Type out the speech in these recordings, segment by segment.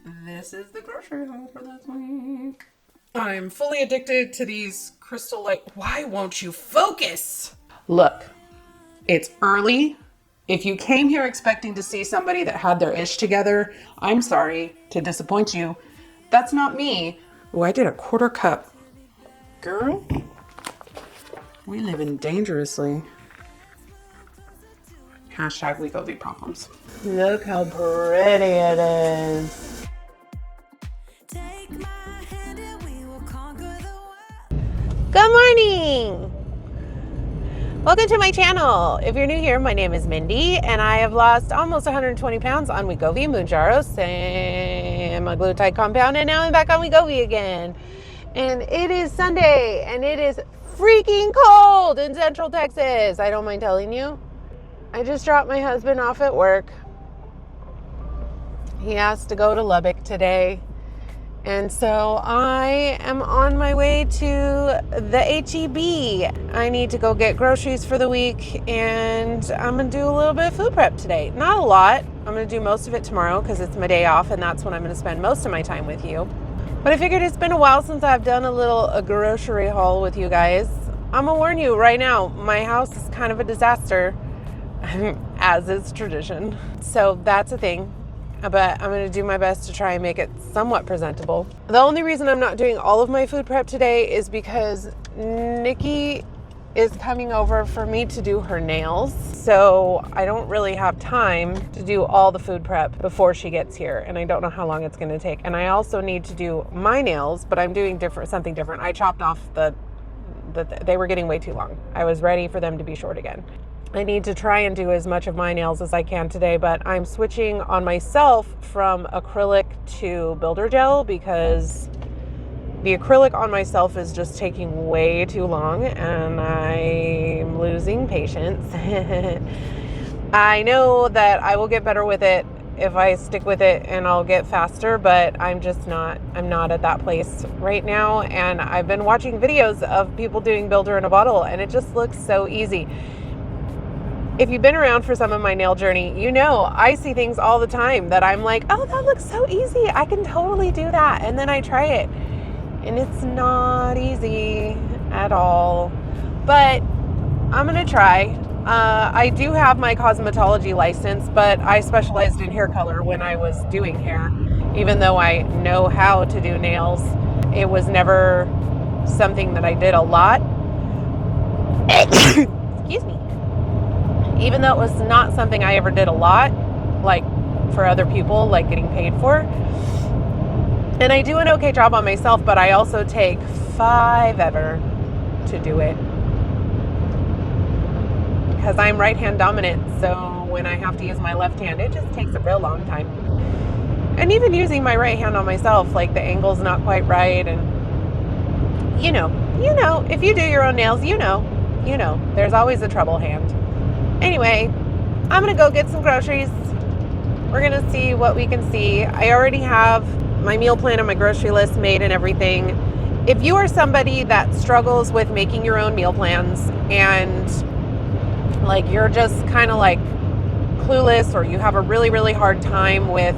This is the grocery haul for this week. I'm fully addicted to these Crystal Light. Why won't you focus? Look, it's early. If you came here expecting to see somebody that had their ish together, I'm sorry to disappoint you. That's not me. Oh, I did a quarter cup. Girl, we living dangerously. Hashtag Wegovy problems. Look how pretty it is. Good morning! Welcome to my channel. If you're new here, my name is Mindy, and I have lost almost 120 pounds on Wegovy, Mounjaro, semaglutide compound, and now I'm back on Wegovy again. And it is Sunday, and it is freaking cold in Central Texas. I don't mind telling you. I just dropped my husband off at work. He has to go to Lubbock today. And so I am on my way to the H-E-B. I need to go get groceries for the week, and I'm going to do a little bit of food prep today. Not a lot. I'm going to do most of it tomorrow because it's my day off, and that's when I'm going to spend most of my time with you. But I figured it's been a while since I've done a grocery haul with you guys. I'm going to warn you right now, my house is kind of a disaster, as is tradition. So that's a thing. But I'm going to do my best to try and make it somewhat presentable. The only reason I'm not doing all of my food prep today is because Nikki is coming over for me to do her nails. So I don't really have time to do all the food prep before she gets here. And I don't know how long it's going to take. And I also need to do my nails, but I'm doing something different. I chopped off they were getting way too long. I was ready for them to be short again. I need to try and do as much of my nails as I can today, but I'm switching on myself from acrylic to builder gel because the acrylic on myself is just taking way too long and I'm losing patience. I know that I will get better with it if I stick with it and I'll get faster, but I'm not at that place right now. And I've been watching videos of people doing builder in a bottle and it just looks so easy. If you've been around for some of my nail journey, you know I see things all the time that I'm like, oh, that looks so easy. I can totally do that. And then I try it and it's not easy at all. But I'm going to try. I do have my cosmetology license, but I specialized in hair color when I was doing hair. Even though I know how to do nails, it was never something that I did a lot. Excuse me. Even though it was not something I ever did a lot, like for other people, like getting paid for. And I do an okay job on myself, but I also take forever to do it. Because I'm right hand dominant, so when I have to use my left hand, it just takes a real long time. And even using my right hand on myself, like the angle's not quite right, and you know, if you do your own nails, you know, there's always a trouble hand. Anyway, I'm going to go get some groceries. We're going to see what we can see. I already have my meal plan and my grocery list made and everything. If you are somebody that struggles with making your own meal plans and like you're just kind of like clueless or you have a really, really hard time with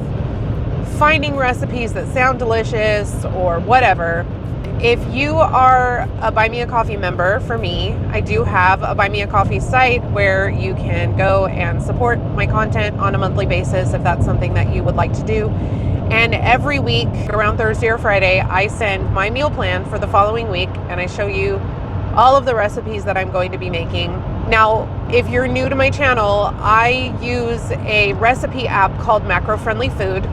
finding recipes that sound delicious or whatever, if you are a Buy Me a Coffee member, for me, I do have a Buy Me a Coffee site where you can go and support my content on a monthly basis if that's something that you would like to do. And every week around Thursday or Friday, I send my meal plan for the following week and I show you all of the recipes that I'm going to be making. Now, if you're new to my channel, I use a recipe app called Macro Friendly Food.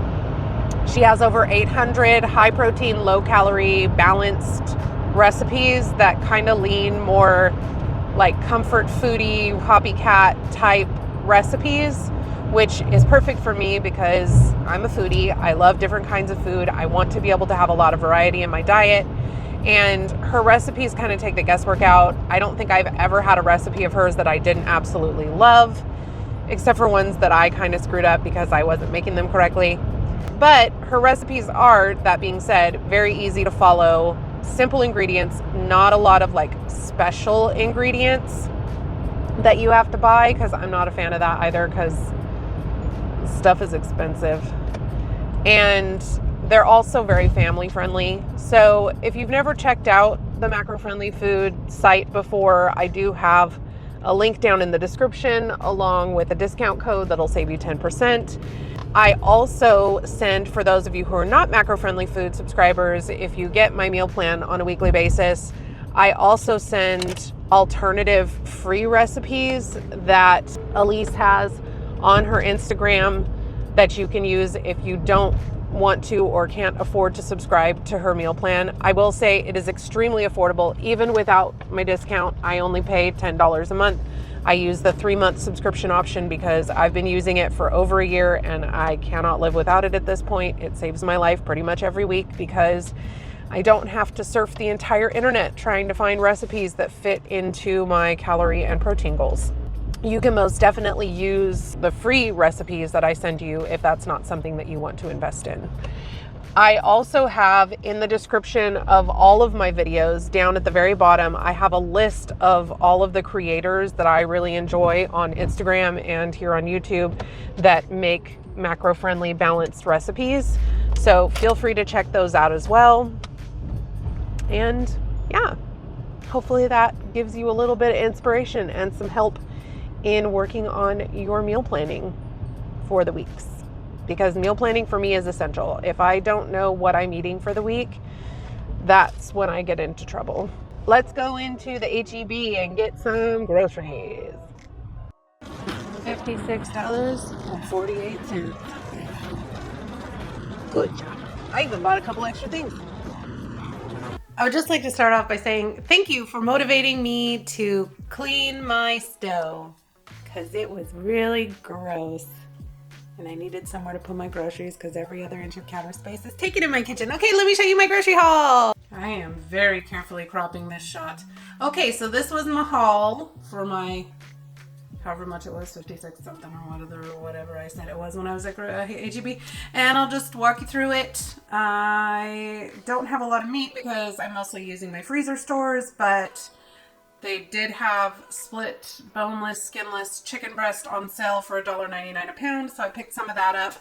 She has over 800 high protein, low calorie, balanced recipes that kind of lean more like comfort foodie, copycat type recipes, which is perfect for me because I'm a foodie. I love different kinds of food. I want to be able to have a lot of variety in my diet. And her recipes kind of take the guesswork out. I don't think I've ever had a recipe of hers that I didn't absolutely love, except for ones that I kind of screwed up because I wasn't making them correctly. But her recipes are, that being said, very easy to follow, simple ingredients, not a lot of like special ingredients that you have to buy, because I'm not a fan of that either, because stuff is expensive. And they're also very family friendly. So if you've never checked out the macro friendly food site before, I do have a link down in the description along with a discount code that'll save you 10%. I also send, for those of you who are not macro friendly food subscribers, if you get my meal plan on a weekly basis, I also send alternative free recipes that Elise has on her Instagram that you can use if you don't want to or can't afford to subscribe to her meal plan. I will say it is extremely affordable. Even without my discount, I only pay $10 a month. I use the 3-month subscription option because I've been using it for over a year and I cannot live without it at this point. It saves my life pretty much every week because I don't have to surf the entire internet trying to find recipes that fit into my calorie and protein goals. You can most definitely use the free recipes that I send you if that's not something that you want to invest in. I also have in the description of all of my videos, down at the very bottom, I have a list of all of the creators that I really enjoy on Instagram and here on YouTube that make macro-friendly, balanced recipes. So feel free to check those out as well. And yeah, hopefully that gives you a little bit of inspiration and some help in working on your meal planning for the weeks. Because meal planning for me is essential. If I don't know what I'm eating for the week, that's when I get into trouble. Let's go into the HEB and get some groceries. $56.48. Good job. I even bought a couple extra things. I would just like to start off by saying thank you for motivating me to clean my stove because it was really gross. And I needed somewhere to put my groceries because every other inch of counter space is taken in my kitchen. Okay, let me show you my grocery haul. I am very carefully cropping this shot. Okay, so this was my haul for my, however much it was, 56 something or whatever I said it was when I was at HEB. And I'll just walk you through it. I don't have a lot of meat because I'm mostly using my freezer stores, but they did have split, boneless, skinless chicken breast on sale for $1.99 a pound, so I picked some of that up.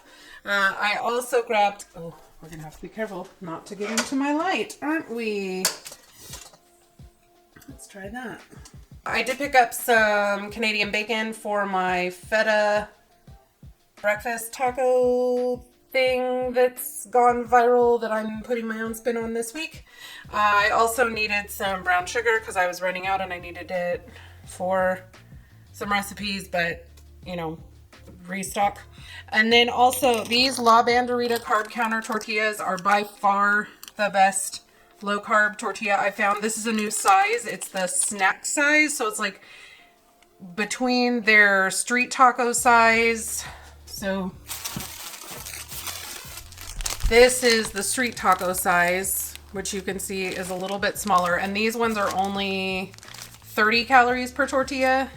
I also grabbed, oh, we're going to have to be careful not to get into my light, aren't we? Let's try that. I did pick up some Canadian bacon for my feta breakfast taco thing that's gone viral that I'm putting my own spin on this week. I also needed some brown sugar because I was running out and I needed it for some recipes, but you know, restock. And then also these La Banderita carb counter tortillas are by far the best low carb tortilla I found. This is a new size. It's the snack size. So it's like between their street taco size. So this is the street taco size, which you can see is a little bit smaller. And these ones are only 30 calories per tortilla.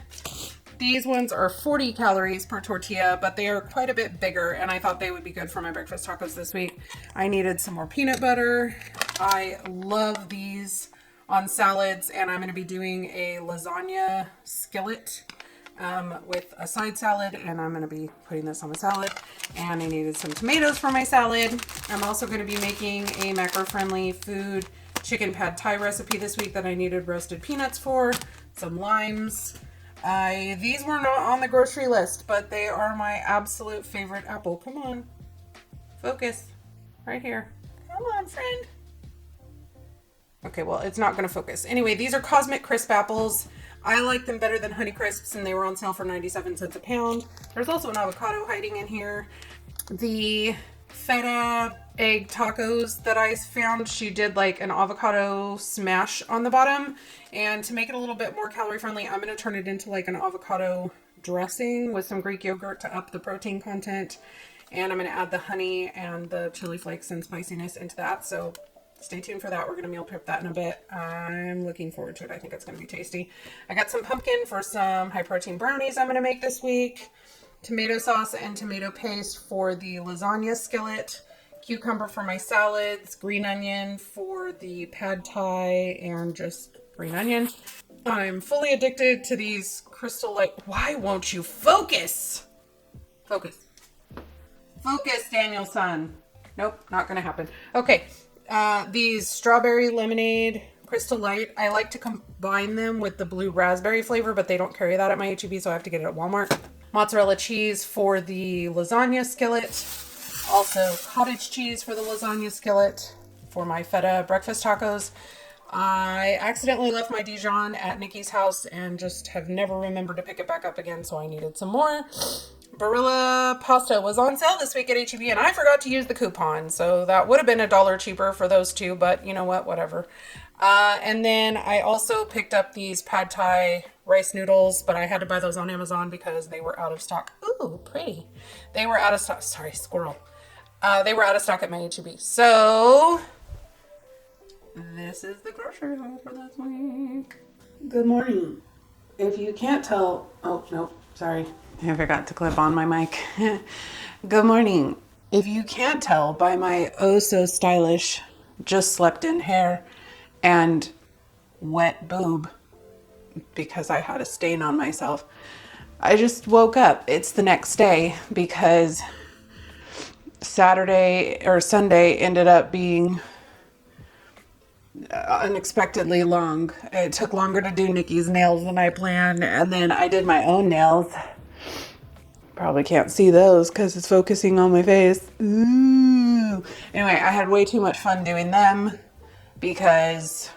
These ones are 40 calories per tortilla, but they are quite a bit bigger. And I thought they would be good for my breakfast tacos this week. I needed some more peanut butter. I love these on salads, and I'm going to be doing a lasagna skillet with a side salad, and I'm going to be putting this on my salad. And I needed some tomatoes for my salad. I'm also going to be making a macro-friendly food chicken pad thai recipe this week that I needed roasted peanuts for, some limes. These were not on the grocery list, but they are my absolute favorite apple. Come on, focus right here. Come on, friend. Okay, well, it's not going to focus. Anyway, these are Cosmic Crisp apples. I like them better than Honey Crisps, and they were on sale for 97 cents a pound. There's also an avocado hiding in here. The feta egg tacos that I found, she did like an avocado smash on the bottom. And to make it a little bit more calorie friendly, I'm going to turn it into like an avocado dressing with some Greek yogurt to up the protein content. And I'm going to add the honey and the chili flakes and spiciness into that. So stay tuned for that. We're going to meal prep that in a bit. I'm looking forward to it. I think it's going to be tasty. I got some pumpkin for some high protein brownies I'm going to make this week. Tomato sauce and tomato paste for the lasagna skillet. Cucumber for my salads. Green onion for the pad thai and just green onion. I'm fully addicted to these Crystal Light. Why won't you focus? Focus. Focus, Danielson. Nope, not gonna happen. Okay, these strawberry lemonade Crystal Light, I like to combine them with the blue raspberry flavor, but they don't carry that at my HEB, so I have to get it at Walmart. Mozzarella cheese for the lasagna skillet. Also cottage cheese for the lasagna skillet for my feta breakfast tacos. I accidentally left my Dijon at Nikki's house and just have never remembered to pick it back up again, so I needed some more. Barilla pasta was on sale this week at HEB, and I forgot to use the coupon, so that would have been $1 cheaper for those two, but you know what, whatever. And then I also picked up these pad thai rice noodles, but I had to buy those on Amazon because they were out of stock. Ooh, pretty. They were out of stock. Sorry, squirrel. They were out of stock at my HEB. So this is the grocery haul for this week. Good morning. If you can't tell, oh, no, sorry. I forgot to clip on my mic. Good morning. If you can't tell by my oh so stylish, just slept in hair and wet boob because I had a stain on myself, I just woke up. It's the next day because Saturday or Sunday ended up being unexpectedly long. It took longer to do Nikki's nails than I planned, and then I did my own nails. Probably can't see those because it's focusing on my face. Ooh. Anyway, I had way too much fun doing them because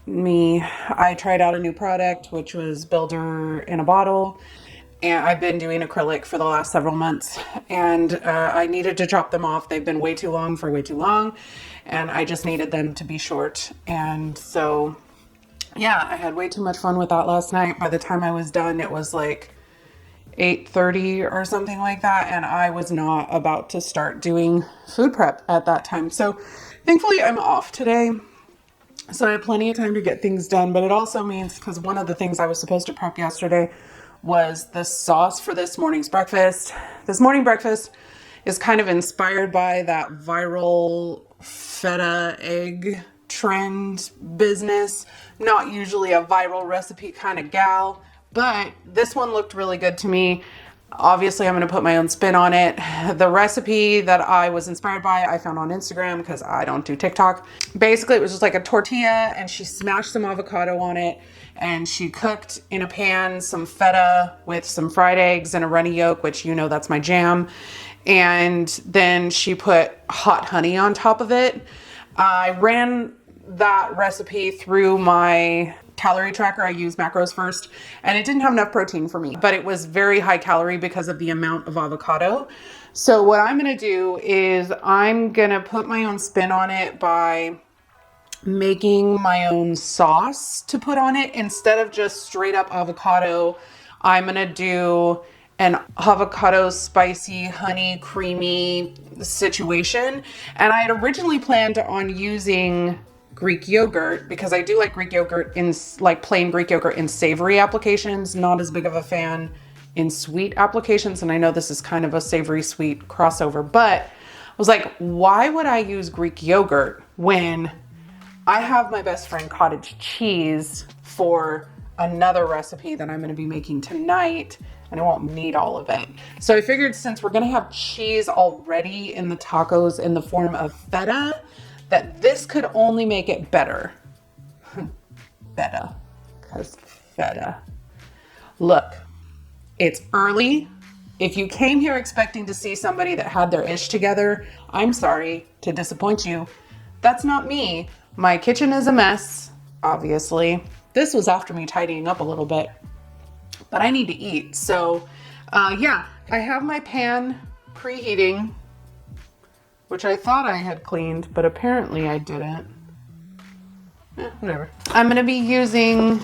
I tried out a new product, which was Builder in a Bottle. And I've been doing acrylic for the last several months, and I needed to drop them off. They've been way too long for way too long, and I just needed them to be short. And so, yeah, I had way too much fun with that last night. By the time I was done, it was like 8:30 or something like that, and I was not about to start doing food prep at that time. So thankfully I'm off today, so I have plenty of time to get things done. But it also means, because one of the things I was supposed to prep yesterday was the sauce for this morning's breakfast. This morning breakfast is kind of inspired by that viral feta egg trend business. Not usually a viral recipe kind of gal, but this one looked really good to me. Obviously, I'm going to put my own spin on it. The recipe that I was inspired by, I found on Instagram because I don't do TikTok. Basically, it was just like a tortilla, and she smashed some avocado on it, and she cooked in a pan some feta with some fried eggs and a runny yolk, which you know that's my jam. And then she put hot honey on top of it. I ran that recipe through my calorie tracker. I use macros first, and it didn't have enough protein for me, but it was very high calorie because of the amount of avocado. So what I'm going to do is I'm going to put my own spin on it by making my own sauce to put on it. Instead of just straight up avocado, I'm going to do an avocado spicy honey creamy situation. And I had originally planned on using Greek yogurt because I do like Greek yogurt in like plain Greek yogurt in savory applications, not as big of a fan in sweet applications. And I know this is kind of a savory sweet crossover, but I was like, why would I use Greek yogurt when I have my best friend cottage cheese for another recipe that I'm going to be making tonight, and I won't need all of it. So I figured, since we're going to have cheese already in the tacos in the form of feta, that this could only make it better. Feta, because feta. Look, it's early. If you came here expecting to see somebody that had their ish together, I'm sorry to disappoint you. That's not me. My kitchen is a mess, obviously. This was after me tidying up a little bit, but I need to eat. So yeah, I have my pan preheating, which I thought I had cleaned, but apparently I didn't. Whatever. I'm going to be using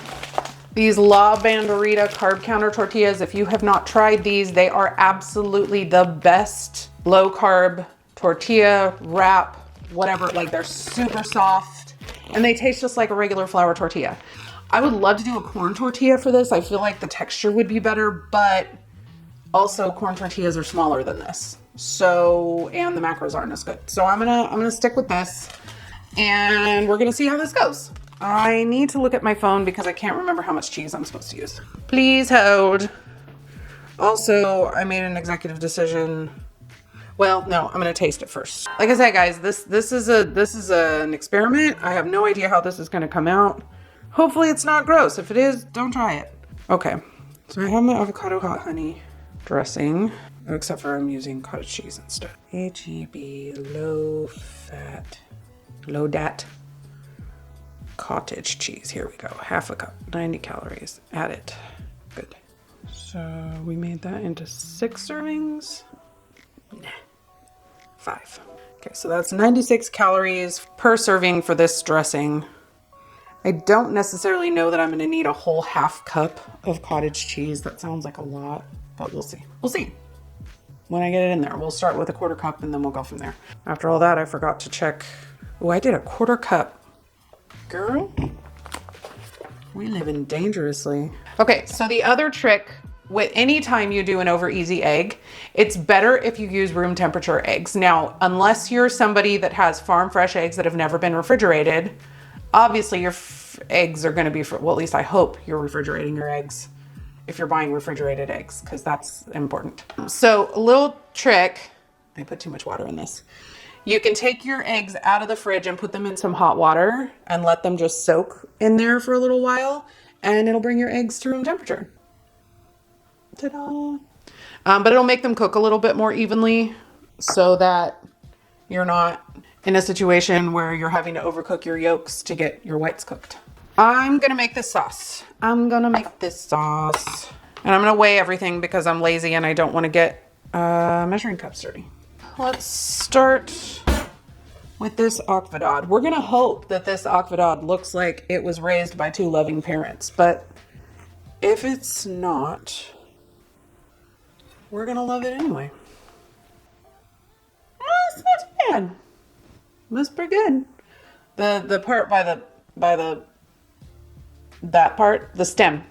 these La Banderita carb counter tortillas. If you have not tried these, they are absolutely the best low carb tortilla wrap, whatever. Like, they're super soft and they taste just like a regular flour tortilla. I would love to do a corn tortilla for this. I feel like the texture would be better, but also corn tortillas are smaller than this. So, and the macros aren't as good. So I'm gonna stick with this, and we're gonna see how this goes. I need to look at my phone because I can't remember how much cheese I'm supposed to use. Please hold. Also, I made an executive decision. Well, no, I'm gonna taste it first. Like I said, guys, this is an experiment. I have no idea how this is gonna come out. Hopefully it's not gross. If it is, don't try it. Okay, so I have my avocado hot honey dressing, except for I'm using cottage cheese instead. HEB low fat, low dat cottage cheese. Here we go. Half a cup, 90 calories. Add it. Good. So we made that into 6 servings. Nah. 5. Okay, so that's 96 calories per serving for this dressing. I don't necessarily know that I'm gonna need a whole half cup of cottage cheese. That sounds like a lot, but we'll see. We'll see. When I get it in there, we'll start with a quarter cup and then we'll go from there. After all that, I forgot to check. Oh, I did a quarter cup. Girl, we living dangerously. Okay, so the other trick with any time you do an over easy egg, it's better if you use room temperature eggs. Now, unless you're somebody that has farm fresh eggs that have never been refrigerated, obviously your eggs are gonna be, well, at least I hope you're refrigerating your eggs if you're buying refrigerated eggs, because that's important. So a little trick, I put too much water in this. You can take your eggs out of the fridge and put them in some hot water and let them just soak in there for a little while, and it'll bring your eggs to room temperature. Ta-da! But it'll make them cook a little bit more evenly so that you're not in a situation where you're having to overcook your yolks to get your whites cooked. I'm gonna make this sauce. And I'm gonna weigh everything because I'm lazy and I don't want to get measuring cups dirty. Let's start with this aquadad. We're gonna hope that this aquadad looks like it was raised by 2 loving parents, but if it's not, we're gonna love it anyway. Oh, it's not too bad. That's pretty good. The part that part, the stem,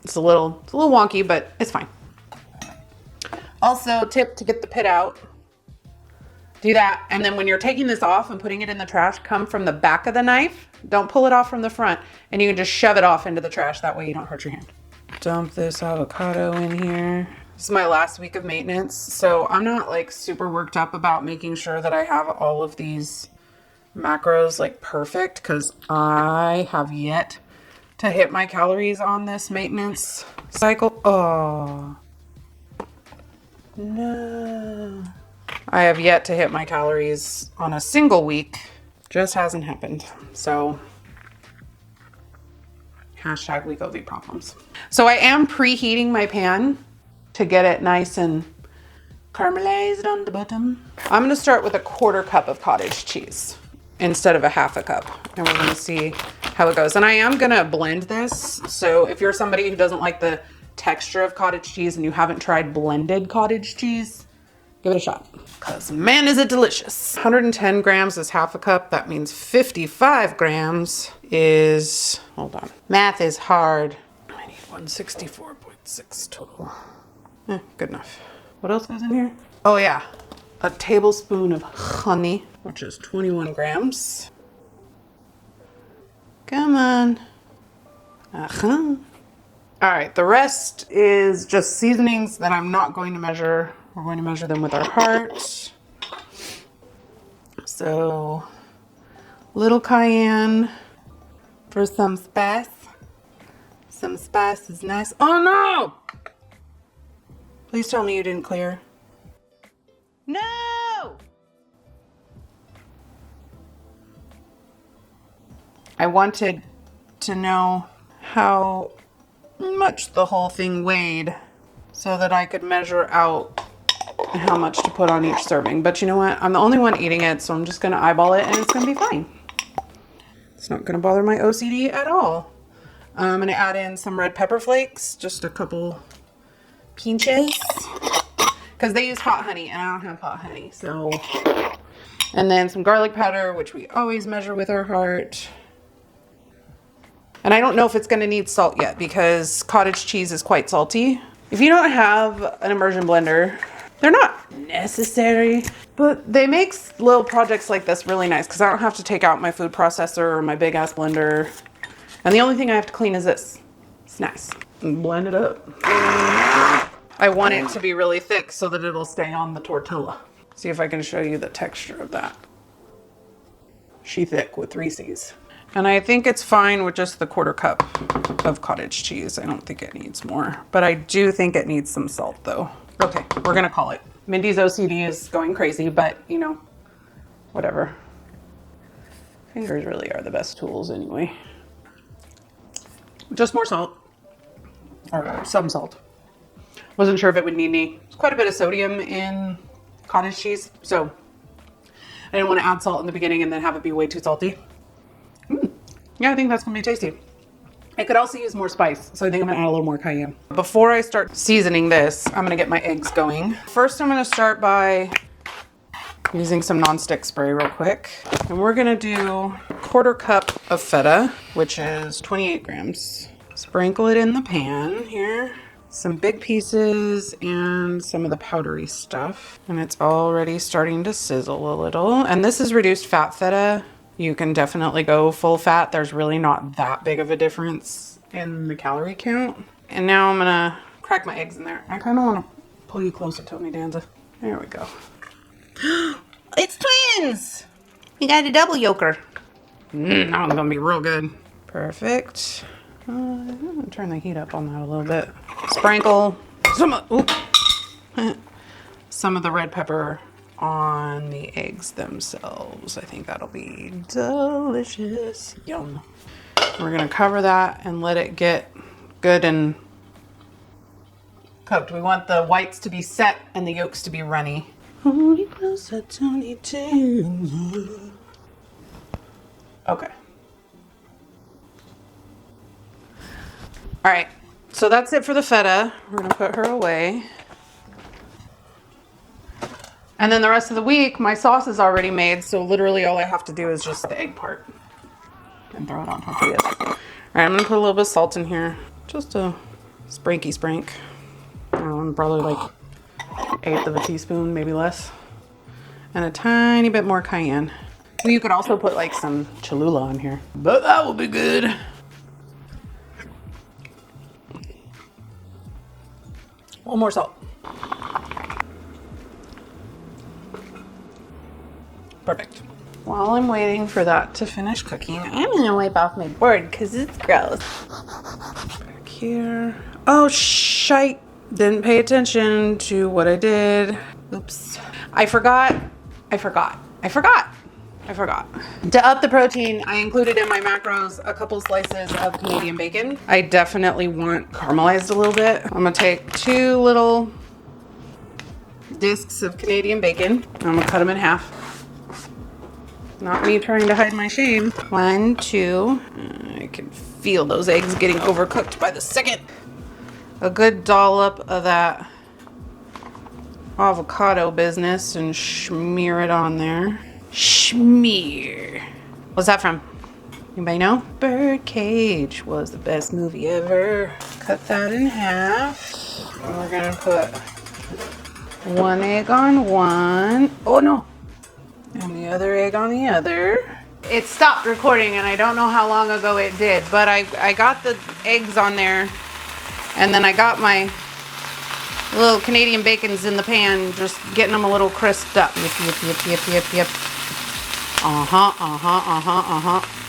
it's a little wonky, but it's fine. Also, tip to get the pit out. Do that, and then when you're taking this off and putting it in the trash, come from the back of the knife. Don't pull it off from the front, and you can just shove it off into the trash. That way you don't hurt your hand. Dump this avocado in here. This is my last week of maintenance, so I'm not like super worked up about making sure that I have all of these macros like perfect, because I have yet to hit my calories on this maintenance cycle. Oh no. I have yet to hit my calories on a single week. Just hasn't happened. So hashtag Wegovy problems. So I am preheating my pan to get it nice and caramelized on the bottom. I'm gonna start with a quarter cup of cottage cheese instead of a half a cup. And we're gonna see how it goes. And I am gonna blend this. So if you're somebody who doesn't like the texture of cottage cheese and you haven't tried blended cottage cheese, give it a shot. Because man, is it delicious. 110 grams is half a cup. That means 55 grams is, hold on. Math is hard. I need 164.6 total. Good enough. What else goes in here? Oh yeah, a tablespoon of honey, which is 21 grams. Come on. All right, the rest is just seasonings that I'm not going to measure. We're going to measure them with our heart. So, little cayenne for some spice. Some spice is nice. Oh no! Please tell me you didn't clear. No! I wanted to know how much the whole thing weighed so that I could measure out how much to put on each serving. But you know what? I'm the only one eating it, so I'm just gonna eyeball it and it's gonna be fine. It's not gonna bother my OCD at all. I'm gonna add in some red pepper flakes, just a couple pinches, because they use hot honey and I don't have hot honey. So, and then some garlic powder, which we always measure with our heart. And I don't know if it's gonna need salt yet because cottage cheese is quite salty. If you don't have an immersion blender, they're not necessary, but they make little projects like this really nice because I don't have to take out my food processor or my big ass blender. And the only thing I have to clean is this. It's nice. And blend it up. I want it to be really thick so that it'll stay on the tortilla. See if I can show you the texture of that. She thick with 3 C's. And I think it's fine with just the 1/4 cup of cottage cheese. I don't think it needs more, but I do think it needs some salt though. Okay, we're gonna call it. Mindy's OCD is going crazy, but you know, whatever. Fingers really are the best tools anyway. Just more salt, or some salt. Wasn't sure if it would need any. There's quite a bit of sodium in cottage cheese, so I didn't want to add salt in the beginning and then have it be way too salty. Yeah, I think that's gonna be tasty. I could also use more spice, so I think I'm gonna add a little more cayenne. Before I start seasoning this, I'm gonna get my eggs going. First, I'm gonna start by using some nonstick spray real quick. And we're gonna do 1/4 cup of feta, which is 28 grams. Sprinkle it in the pan here. Some big pieces and some of the powdery stuff. And it's already starting to sizzle a little. And this is reduced fat feta. You can definitely go full fat. There's really not that big of a difference in the calorie count. And now I'm gonna crack my eggs in there. I kind of want to pull you closer, Tony Danza. There we go. It's twins! You got a double yolker. That one's gonna be real good. Perfect. I'm gonna turn the heat up on that a little bit. Sprinkle some of the red pepper on the eggs themselves. I think that'll be delicious. Yum. We're gonna cover that and let it get good and cooked. We want the whites to be set and the yolks to be runny. Hold you closer, Tony Danza. Okay. All right, so that's it for the feta. We're gonna put her away. And then the rest of the week, my sauce is already made, so literally all I have to do is just the egg part. And throw it on top of this. All right, I'm gonna put a little bit of salt in here. Just a spranky sprank. I don't know, probably like 1/8 of a teaspoon, maybe less. And a tiny bit more cayenne. Well, you could also put like some Cholula on here, but that will be good. One more salt. Perfect. While I'm waiting for that to finish cooking, I'm gonna wipe off my board because it's gross. Back here. Oh, shite. Didn't pay attention to what I did. Oops. I forgot. To up the protein, I included in my macros a couple slices of Canadian bacon. I definitely want caramelized a little bit. I'm gonna take 2 little discs of Canadian bacon. I'm gonna cut them in half. Not me trying to hide my shame. 1, 2. I can feel those eggs getting overcooked by the second. A good dollop of that avocado business and smear it on there. Schmear. What's that from? Anybody know? Birdcage was the best movie ever. Cut that in half. And we're gonna put 1 egg on one. Oh no. And the other egg on the other. It stopped recording and I don't know how long ago it did, but I got the eggs on there and then I got my little Canadian bacons in the pan, just getting them a little crisped up. Yep.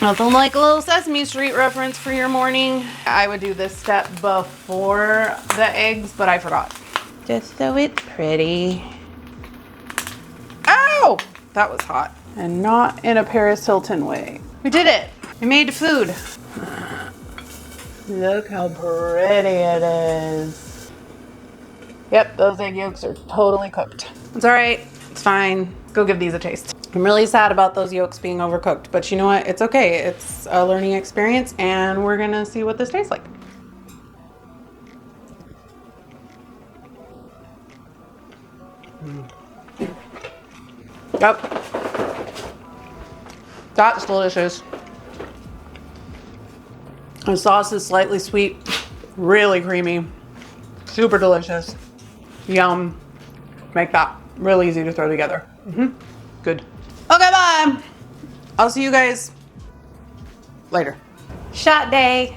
Nothing like a little Sesame Street reference for your morning. I would do this step before the eggs, but I forgot. Just so it's pretty. Ow! That was hot. And not in a Paris Hilton way. We did it. We made food. Look how pretty it is. Yep, those egg yolks are totally cooked. It's all right. It's fine. Go give these a taste. I'm really sad about those yolks being overcooked, but you know what? It's okay. It's a learning experience, and we're gonna see what this tastes like. Yep. That's delicious. The sauce is slightly sweet, really creamy, super delicious. Yum. Make that real easy to throw together. Good. Okay, bye. I'll see you guys later. Shot day.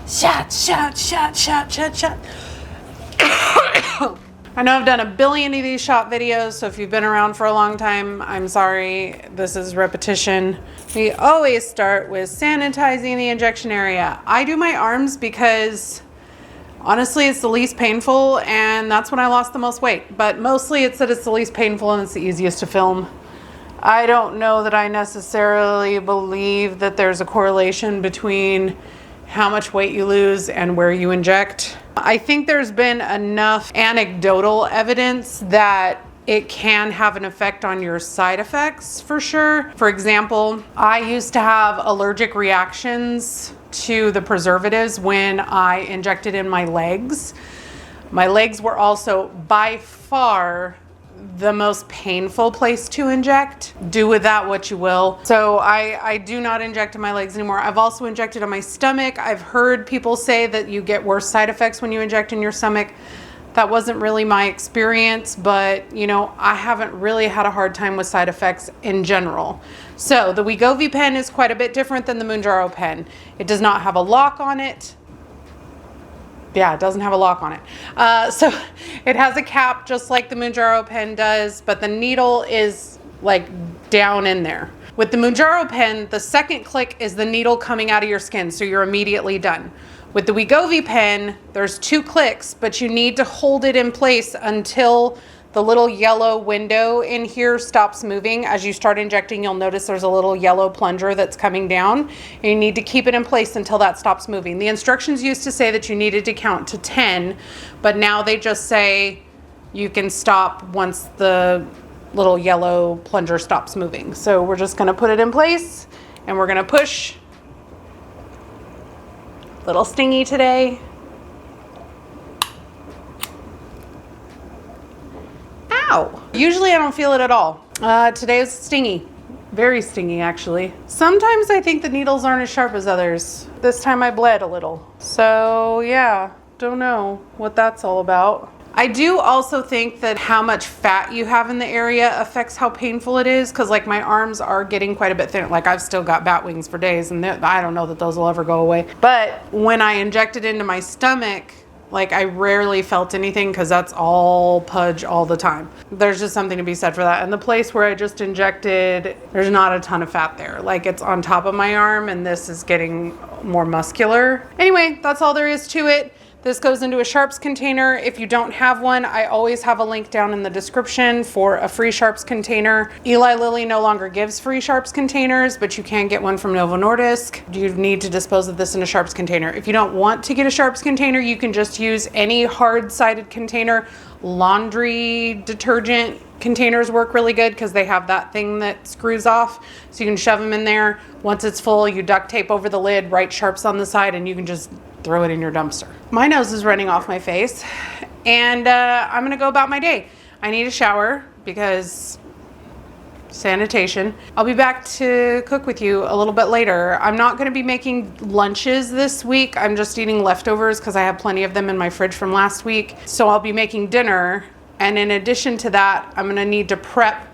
Shot. I know I've done a billion of these shop videos, so if you've been around for a long time, I'm sorry. This is repetition. We always start with sanitizing the injection area. I do my arms because honestly, it's the least painful, and that's when I lost the most weight. But mostly it's that it's the least painful and it's the easiest to film. I don't know that I necessarily believe that there's a correlation between how much weight you lose and where you inject. I think there's been enough anecdotal evidence that it can have an effect on your side effects for sure. For example, I used to have allergic reactions to the preservatives when I injected in my legs. My legs were also by far the most painful place to inject. Do with that what you will. So I do not inject in my legs anymore. I've also injected on my stomach. I've heard people say that you get worse side effects when you inject in your stomach. That wasn't really my experience, but you know, I haven't really had a hard time with side effects in general. So the Wegovy pen is quite a bit different than the Mounjaro pen. It does not have a lock on it. Yeah, it doesn't have a lock on it. So it has a cap just like the Mounjaro pen does, but the needle is like down in there. With the Mounjaro pen, the second click is the needle coming out of your skin, so you're immediately done. With the Wegovy pen, there's 2 clicks, but you need to hold it in place until the little yellow window in here stops moving. As you start injecting, you'll notice there's a little yellow plunger that's coming down, and you need to keep it in place until that stops moving. The instructions used to say that you needed to count to 10, but now they just say you can stop once the little yellow plunger stops moving. So we're just gonna put it in place and we're gonna push. Little stingy today. Ow! Usually I don't feel it at all. Today is stingy. Very stingy, actually. Sometimes I think the needles aren't as sharp as others. This time I bled a little. So yeah, don't know what that's all about. I do also think that how much fat you have in the area affects how painful it is, because like my arms are getting quite a bit thinner. Like I've still got bat wings for days, and I don't know that those will ever go away. But when I injected into my stomach, like I rarely felt anything because that's all pudge all the time. There's just something to be said for that. And the place where I just injected, there's not a ton of fat there. Like it's on top of my arm, and this is getting more muscular. Anyway, that's all there is to it. This goes into a sharps container. If you don't have one, I always have a link down in the description for a free sharps container. Eli Lilly no longer gives free sharps containers, but you can get one from Novo Nordisk. You need to dispose of this in a sharps container. If you don't want to get a sharps container, you can just use any hard-sided container. Laundry detergent containers work really good because they have that thing that screws off. So you can shove them in there. Once it's full, you duct tape over the lid, write sharps on the side, and you can just throw it in your dumpster. My nose is running off my face, and I'm gonna go about my day. I need a shower because sanitation. I'll be back to cook with you a little bit later. I'm not gonna be making lunches this week. I'm just eating leftovers because I have plenty of them in my fridge from last week. So I'll be making dinner, and in addition to that, I'm gonna need to prep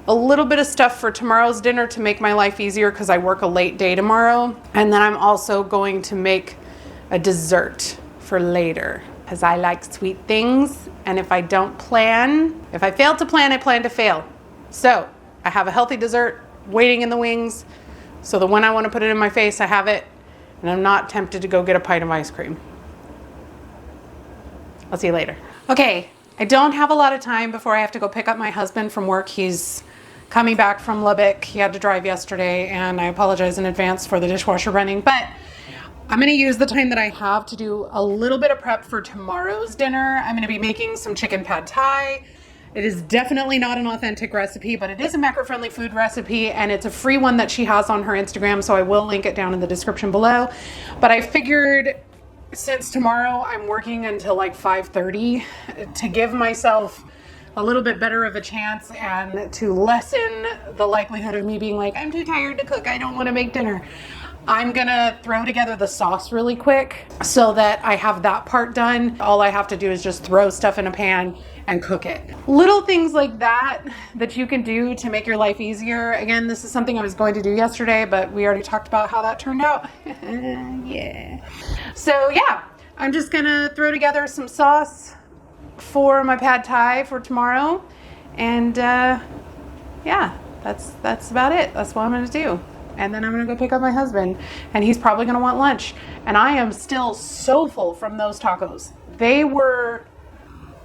a little bit of stuff for tomorrow's dinner to make my life easier because I work a late day tomorrow. And then I'm also going to make a dessert for later because I like sweet things, and if I fail to plan, I plan to fail. So I have a healthy dessert waiting in the wings, so that when I want to put it in my face, I have it, and I'm not tempted to go get a pint of ice cream. I'll see you later. Okay, I don't have a lot of time before I have to go pick up my husband from work. He's coming back from Lubbock. He had to drive yesterday, and I apologize in advance for the dishwasher running, but I'm gonna use the time that I have to do a little bit of prep for tomorrow's dinner. I'm gonna be making some chicken pad thai. It is definitely not an authentic recipe, but it is a macro-friendly food recipe, and it's a free one that she has on her Instagram, so I will link it down in the description below. But I figured since tomorrow I'm working until like 5:30 to give myself a little bit better of a chance and to lessen the likelihood of me being like, I'm too tired to cook, I don't want to make dinner. I'm gonna throw together the sauce really quick so that I have that part done. All I have to do is just throw stuff in a pan and cook it. Little things like that you can do to make your life easier. Again, this is something I was going to do yesterday, but we already talked about how that turned out. Yeah. So yeah, I'm just gonna throw together some sauce for my pad thai for tomorrow. And yeah, that's about it. That's what I'm gonna do. And then I'm gonna go pick up my husband, and he's probably gonna want lunch. And I am still so full from those tacos. They were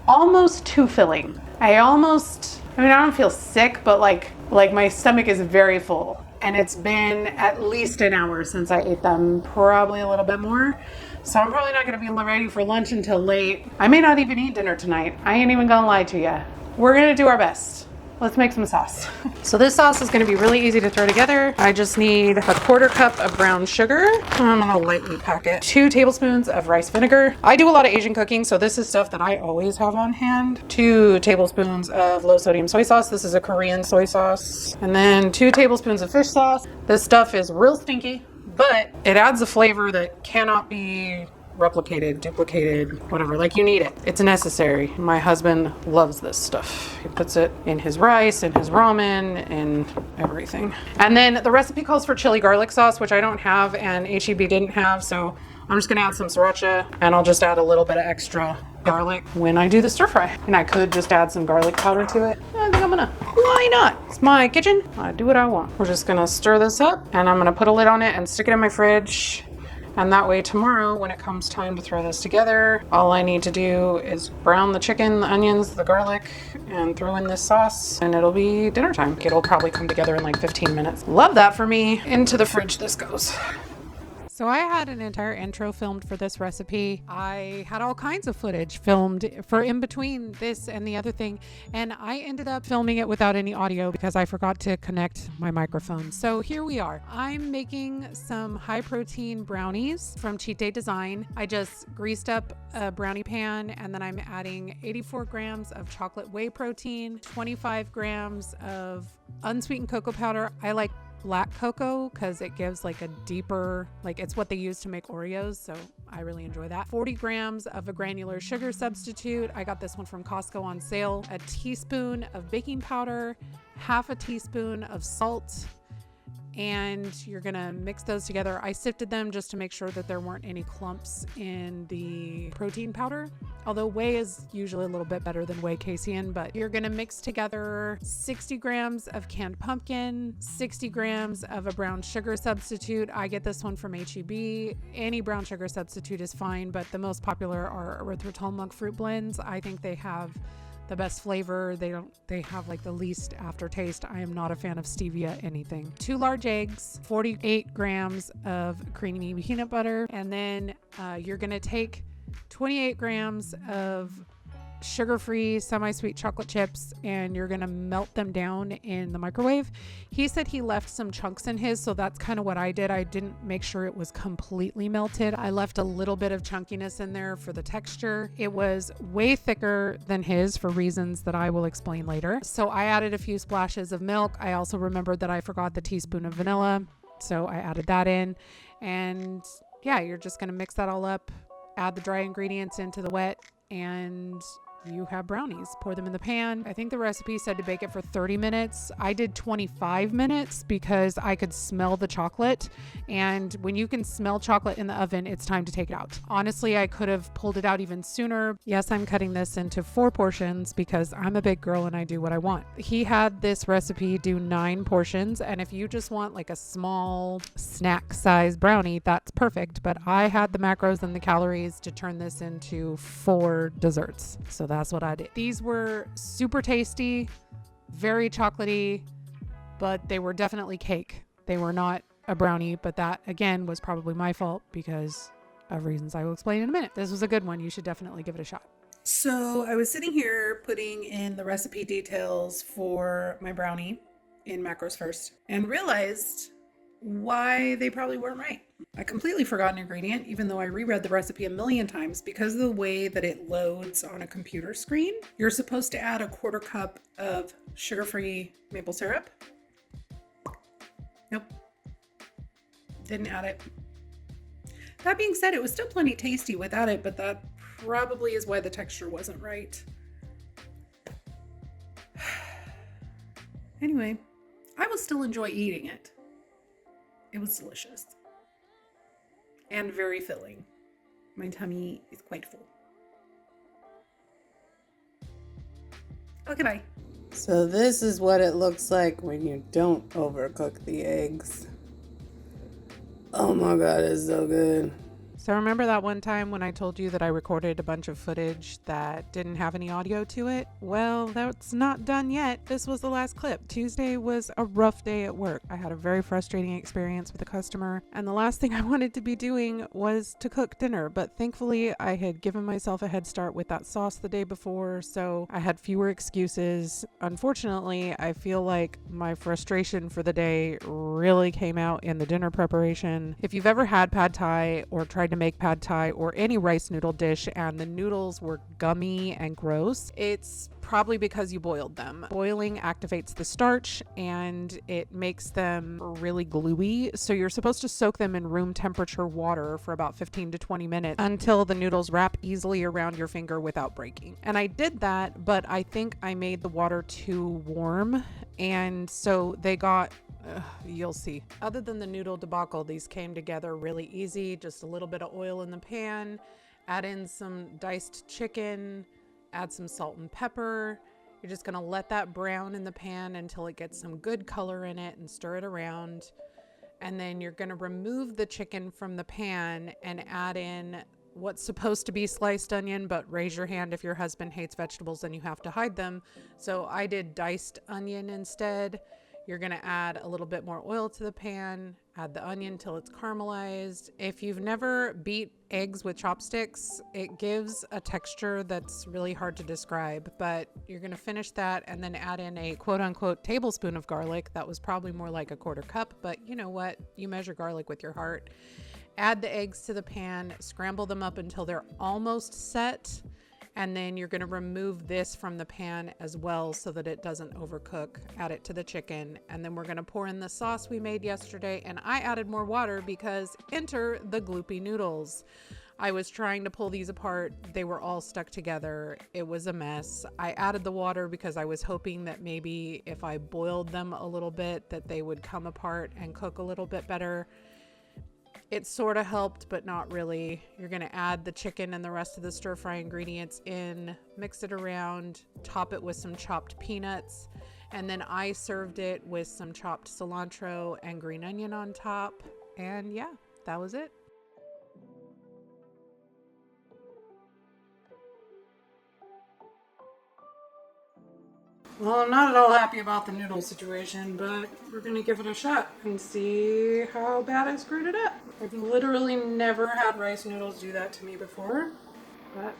almost too filling. I don't feel sick, but like my stomach is very full. And it's been at least an hour since I ate them, probably a little bit more. So I'm probably not gonna be ready for lunch until late. I may not even eat dinner tonight. I ain't even gonna lie to you. We're gonna do our best. Let's make some sauce. So this sauce is gonna be really easy to throw together. I just need a 1/4 cup of brown sugar. I'm gonna lightly pack it. 2 tablespoons of rice vinegar. I do a lot of Asian cooking, so this is stuff that I always have on hand. 2 tablespoons of low sodium soy sauce. This is a Korean soy sauce. And then 2 tablespoons of fish sauce. This stuff is real stinky, but it adds a flavor that cannot be replicated, duplicated, whatever. Like, you need it. It's necessary. My husband loves this stuff. He puts it in his rice, in his ramen, in everything. And then the recipe calls for chili garlic sauce, which I don't have and HEB didn't have, so I'm just gonna add some sriracha, and I'll just add a little bit of extra garlic when I do the stir fry. And I could just add some garlic powder to it. I think I'm gonna. Why not? It's my kitchen. I do what I want. We're just gonna stir this up, and I'm gonna put a lid on it and stick it in my fridge. And that way tomorrow, when it comes time to throw this together, all I need to do is brown the chicken, the onions, the garlic, and throw in this sauce, and it'll be dinner time. It'll probably come together in like 15 minutes. Love that for me. Into the fridge this goes. So I had an entire intro filmed for this recipe. I had all kinds of footage filmed for in between this and the other thing. And I ended up filming it without any audio because I forgot to connect my microphone. So here we are. I'm making some high protein brownies from Cheat Day Design. I just greased up a brownie pan, and then I'm adding 84 grams of chocolate whey protein, 25 grams of unsweetened cocoa powder. I like black cocoa because it gives like a deeper, like it's what they use to make Oreos, so I really enjoy that. 40 grams of a granular sugar substitute. I got this one from Costco on sale. A teaspoon of baking powder, half a teaspoon of salt, and you're gonna mix those together. I sifted them just to make sure that there weren't any clumps in the protein powder, although whey is usually a little bit better than whey casein. But you're gonna mix together 60 grams of canned pumpkin, 60 grams of a brown sugar substitute. I get this one from HEB. Any brown sugar substitute is fine, but the most popular are erythritol monk fruit blends. I think they have the best flavor. They have like the least aftertaste. I am not a fan of stevia anything. 2 large eggs, 48 grams of creamy peanut butter, and then you're gonna take 28 grams of sugar-free semi-sweet chocolate chips, and you're gonna melt them down in the microwave. He said he left some chunks in his, so that's kind of what I did. I didn't make sure it was completely melted. I left a little bit of chunkiness in there for the texture. It was way thicker than his for reasons that I will explain later. So I added a few splashes of milk. I also remembered that I forgot the teaspoon of vanilla, so I added that in. And yeah, you're just gonna mix that all up, add the dry ingredients into the wet, and you have brownies. Pour them in the pan. I think the recipe said to bake it for 30 minutes. I did 25 minutes because I could smell the chocolate. And when you can smell chocolate in the oven, it's time to take it out. Honestly, I could have pulled it out even sooner. Yes, I'm cutting this into 4 portions because I'm a big girl and I do what I want. He had this recipe do 9 portions. And if you just want like a small snack size brownie, that's perfect. But I had the macros and the calories to turn this into 4 desserts. So that's what I did. These were super tasty, very chocolatey, but they were definitely cake. They were not a brownie, but that again was probably my fault because of reasons I will explain in a minute. This was a good one. You should definitely give it a shot. So I was sitting here putting in the recipe details for my brownie in macros first and realized why they probably weren't right. I completely forgot an ingredient, even though I reread the recipe a million times. Because of the way that it loads on a computer screen, you're supposed to add a 1/4 cup of sugar-free maple syrup. Nope. Didn't add it. That being said, it was still plenty tasty without it, but that probably is why the texture wasn't right. Anyway, I will still enjoy eating it. It was delicious and very filling. My tummy is quite full. Okay, bye. So this is what it looks like when you don't overcook the eggs. Oh my god, it's so good. So remember that one time when I told you that I recorded a bunch of footage that didn't have any audio to it? Well, that's not done yet. This was the last clip. Tuesday was a rough day at work. I had a very frustrating experience with a customer, and the last thing I wanted to be doing was to cook dinner, but thankfully I had given myself a head start with that sauce the day before, so I had fewer excuses. Unfortunately, I feel like my frustration for the day really came out in the dinner preparation. If you've ever had pad thai or tried to make pad thai or any rice noodle dish and the noodles were gummy and gross, it's probably because you boiled them. Boiling activates the starch and it makes them really gluey. So you're supposed to soak them in room temperature water for about 15 to 20 minutes until the noodles wrap easily around your finger without breaking. And I did that, but I think I made the water too warm. And so they got you'll see. Other than the noodle debacle, these came together really easy. Just a little bit of oil in the pan, add in some diced chicken, add some salt and pepper. You're just gonna let that brown in the pan until it gets some good color in it and stir it around. And then you're gonna remove the chicken from the pan and add in what's supposed to be sliced onion, but raise your hand if your husband hates vegetables and you have to hide them. So I did diced onion instead. You're gonna add a little bit more oil to the pan, add the onion till it's caramelized. If you've never beat eggs with chopsticks, it gives a texture that's really hard to describe, but you're gonna finish that and then add in a quote unquote tablespoon of garlic. That was probably more like a quarter cup, but you know what? You measure garlic with your heart. Add the eggs to the pan, scramble them up until they're almost set. And then you're going to remove this from the pan as well so that it doesn't overcook. Add it to the chicken. And then we're going to pour in the sauce we made yesterday. And I added more water because enter the gloopy noodles. I was trying to pull these apart. They were all stuck together. It was a mess. I added the water because I was hoping that maybe if I boiled them a little bit that they would come apart and cook a little bit better. It sort of helped, but not really. You're going to add the chicken and the rest of the stir fry ingredients in, mix it around, top it with some chopped peanuts, and then I served it with some chopped cilantro and green onion on top. And yeah, that was it. Well, I'm not at all happy about the noodle situation, but we're gonna give it a shot and see how bad I screwed it up. I've literally never had rice noodles do that to me before, but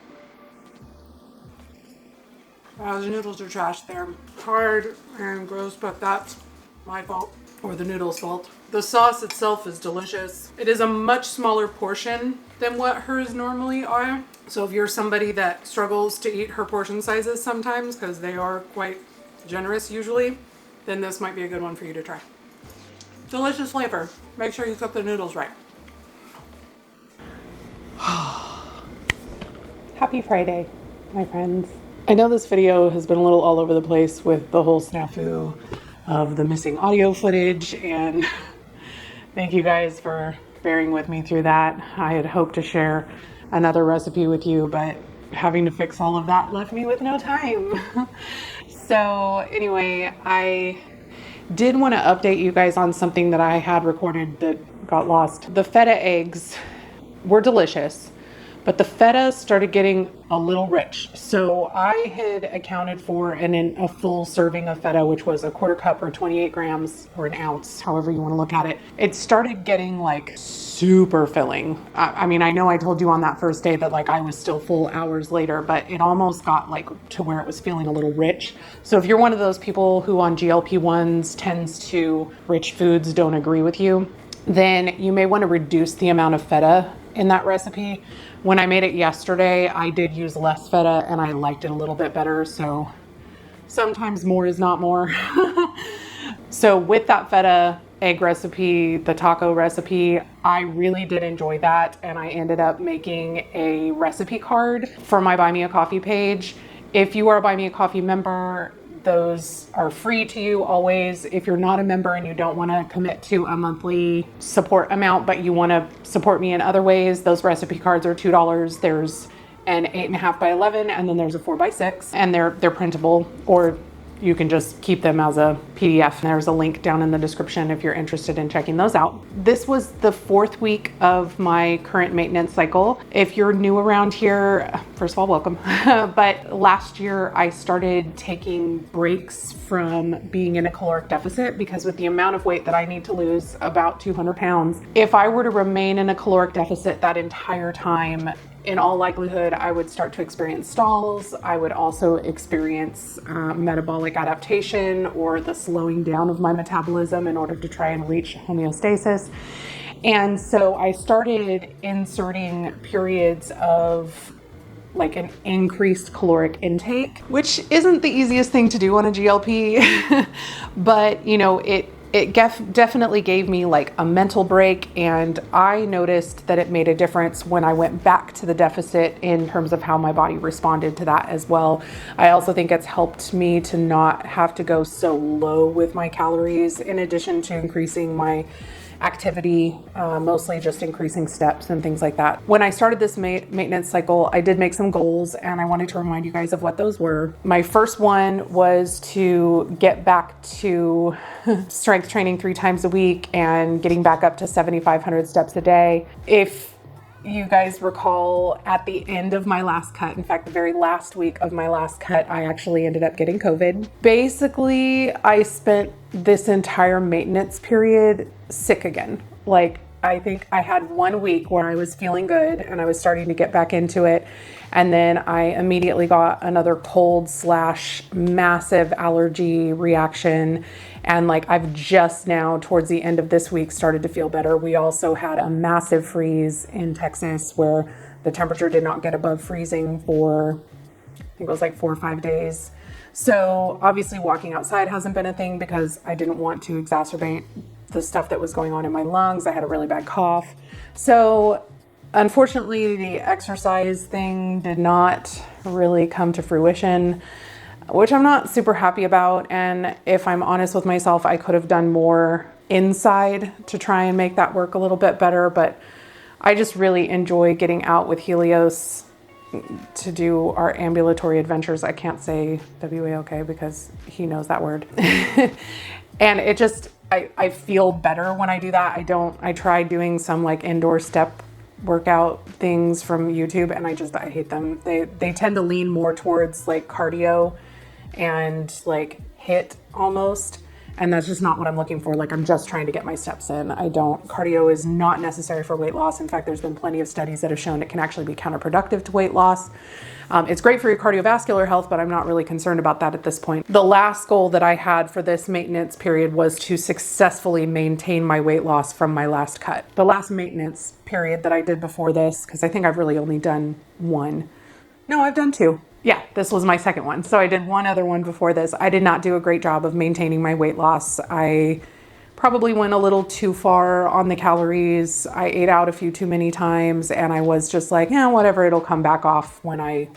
the noodles are trash. They're hard and gross, but that's my fault, or the noodles' fault. The sauce itself is delicious. It is a much smaller portion than what hers normally are. So if you're somebody that struggles to eat her portion sizes sometimes, because they are quite generous usually, then this might be a good one for you to try. Delicious flavor. Make sure you cook the noodles right. Happy Friday, my friends. I know this video has been a little all over the place with the whole snafu of the missing audio footage, and thank you guys for bearing with me through that. I had hoped to share another recipe with you, but having to fix all of that left me with no time. So anyway, I did want to update you guys on something that I had recorded that got lost. The feta eggs were delicious, but the feta started getting a little rich. So I had accounted for a full serving of feta, which was a quarter cup or 28 grams or an ounce, however you want to look at it. It started getting like super filling. I mean, I know I told you on that first day that like I was still full hours later, but it almost got like to where it was feeling a little rich. So if you're one of those people who on GLP-1s tends to rich foods don't agree with you, then you may want to reduce the amount of feta in that recipe. When I made it yesterday, I did use less feta and I liked it a little bit better. So sometimes more is not more. So with that feta egg recipe, the taco recipe, I really did enjoy that. And I ended up making a recipe card for my Buy Me a Coffee page. If you are a Buy Me a Coffee member, those are free to you always. If you're not a member and you don't want to commit to a monthly support amount, but you want to support me in other ways, those recipe cards are $2. There's an 8.5 by 11, and then there's a 4 by 6, and they're printable, or you can just keep them as a PDF. There's a link down in the description if you're interested in checking those out. This was the 4th week of my current maintenance cycle. If you're new around here, first of all, welcome. But last year I started taking breaks from being in a caloric deficit because with the amount of weight that I need to lose, about 200 pounds, if I were to remain in a caloric deficit that entire time, in all likelihood, I would start to experience stalls. I would also experience metabolic adaptation or the slowing down of my metabolism in order to try and reach homeostasis. And so I started inserting periods of like an increased caloric intake, which isn't the easiest thing to do on a GLP, but you know, it definitely gave me like a mental break, and I noticed that it made a difference when I went back to the deficit in terms of how my body responded to that as well. I also think it's helped me to not have to go so low with my calories, in addition to increasing my activity, mostly just increasing steps and things like that. When I started this maintenance cycle, I did make some goals, and I wanted to remind you guys of what those were. My first one was to get back to strength training 3 times a week and getting back up to 7,500 steps a day. If you guys recall, at the end of my last cut, in fact, the very last week of my last cut, I actually ended up getting COVID. Basically, I spent this entire maintenance period sick again. Like, I think I had 1 week where I was feeling good and I was starting to get back into it. And then I immediately got another cold/massive allergy reaction. And like, I've just now, towards the end of this week, started to feel better. We also had a massive freeze in Texas where the temperature did not get above freezing for, I think it was like 4 or 5 days. So obviously walking outside hasn't been a thing because I didn't want to exacerbate the stuff that was going on in my lungs. I had a really bad cough. So unfortunately, the exercise thing did not really come to fruition, which I'm not super happy about. And if I'm honest with myself, I could have done more inside to try and make that work a little bit better. But I just really enjoy getting out with Helios to do our ambulatory adventures. I can't say WAOK because he knows that word. And it just, I feel better when I do that. I tried doing some like indoor step workout things from YouTube, and I hate them. They tend to lean more towards like cardio and like HIIT almost. And that's just not what I'm looking for. Like, I'm just trying to get my steps in. Cardio is not necessary for weight loss. In fact, there's been plenty of studies that have shown it can actually be counterproductive to weight loss. It's great for your cardiovascular health, but I'm not really concerned about that at this point. The last goal that I had for this maintenance period was to successfully maintain my weight loss from my last cut. The last maintenance period that I did before this, because I think I've really only done one. No, I've done 2. Yeah, this was my second one. So I did one other one before this. I did not do a great job of maintaining my weight loss. I probably went a little too far on the calories. I ate out a few too many times, and I was just like, yeah, whatever, it'll come back off when I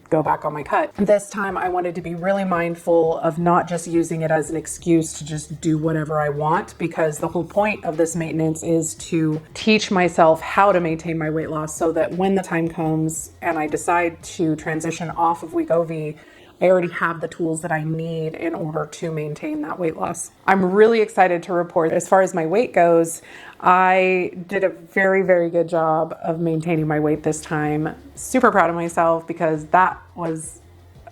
go back on my cut. This time I wanted to be really mindful of not just using it as an excuse to just do whatever I want, because the whole point of this maintenance is to teach myself how to maintain my weight loss so that when the time comes and I decide to transition off of Wegovy, I already have the tools that I need in order to maintain that weight loss. I'm really excited to report, as far as my weight goes, I did a very, very good job of maintaining my weight this time. Super proud of myself because that was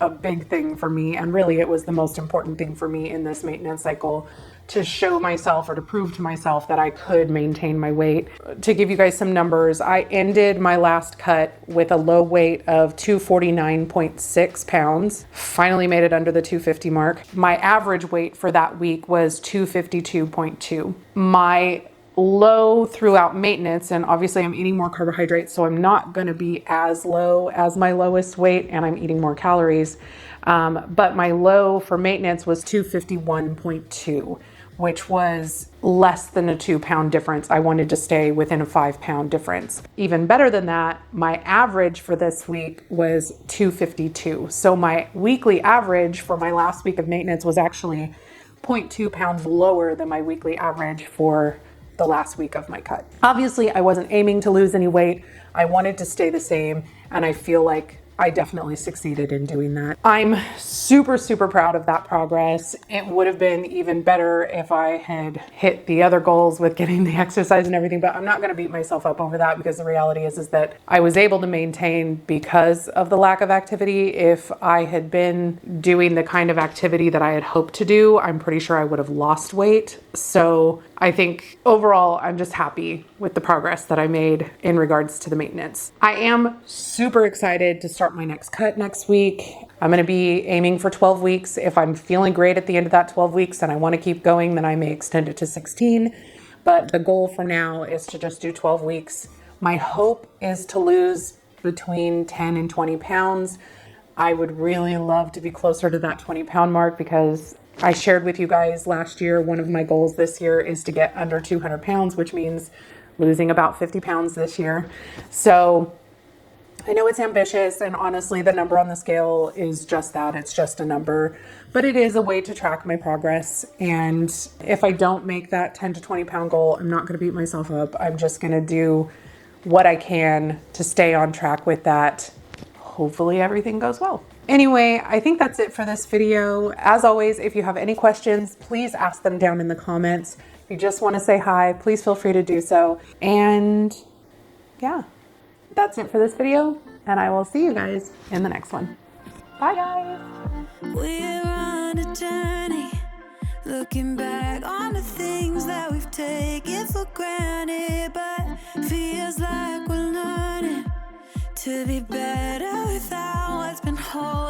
a big thing for me. And really, it was the most important thing for me in this maintenance cycle, to show myself or to prove to myself that I could maintain my weight. To give you guys some numbers, I ended my last cut with a low weight of 249.6 pounds. Finally made it under the 250 mark. My average weight for that week was 252.2. My low throughout maintenance, and obviously I'm eating more carbohydrates, so I'm not going to be as low as my lowest weight, and I'm eating more calories. But my low for maintenance was 251.2, which was less than a 2-pound difference. I wanted to stay within a 5-pound difference. Even better than that, my average for this week was 252. So my weekly average for my last week of maintenance was actually 0.2 pounds lower than my weekly average for the last week of my cut. Obviously, I wasn't aiming to lose any weight. I wanted to stay the same, and I feel like I definitely succeeded in doing that. I'm super, super proud of that progress. It would have been even better if I had hit the other goals with getting the exercise and everything, but I'm not going to beat myself up over that, because the reality is that I was able to maintain because of the lack of activity. If I had been doing the kind of activity that I had hoped to do, I'm pretty sure I would have lost weight. So I think overall, I'm just happy with the progress that I made in regards to the maintenance. I am super excited to start my next cut next week. I'm going to be aiming for 12 weeks. If I'm feeling great at the end of that 12 weeks and I want to keep going, then I may extend it to 16. But the goal for now is to just do 12 weeks. My hope is to lose between 10 and 20 pounds. I would really love to be closer to that 20-pound mark, because I shared with you guys last year, one of my goals this year is to get under 200 pounds, which means losing about 50 pounds this year. So I know it's ambitious, and honestly, the number on the scale is just that. It's just a number, but it is a way to track my progress. And if I don't make that 10 to 20 pound goal, I'm not going to beat myself up. I'm just going to do what I can to stay on track with that. Hopefully everything goes well. Anyway, I think that's it for this video. As always, if you have any questions, please ask them down in the comments. If you just want to say hi, please feel free to do so. And yeah, that's it for this video, and I will see you guys in the next one. Bye, guys. We're on a journey, looking back on the things that we've taken for granted, but feels like we're learning to be better without what's been holding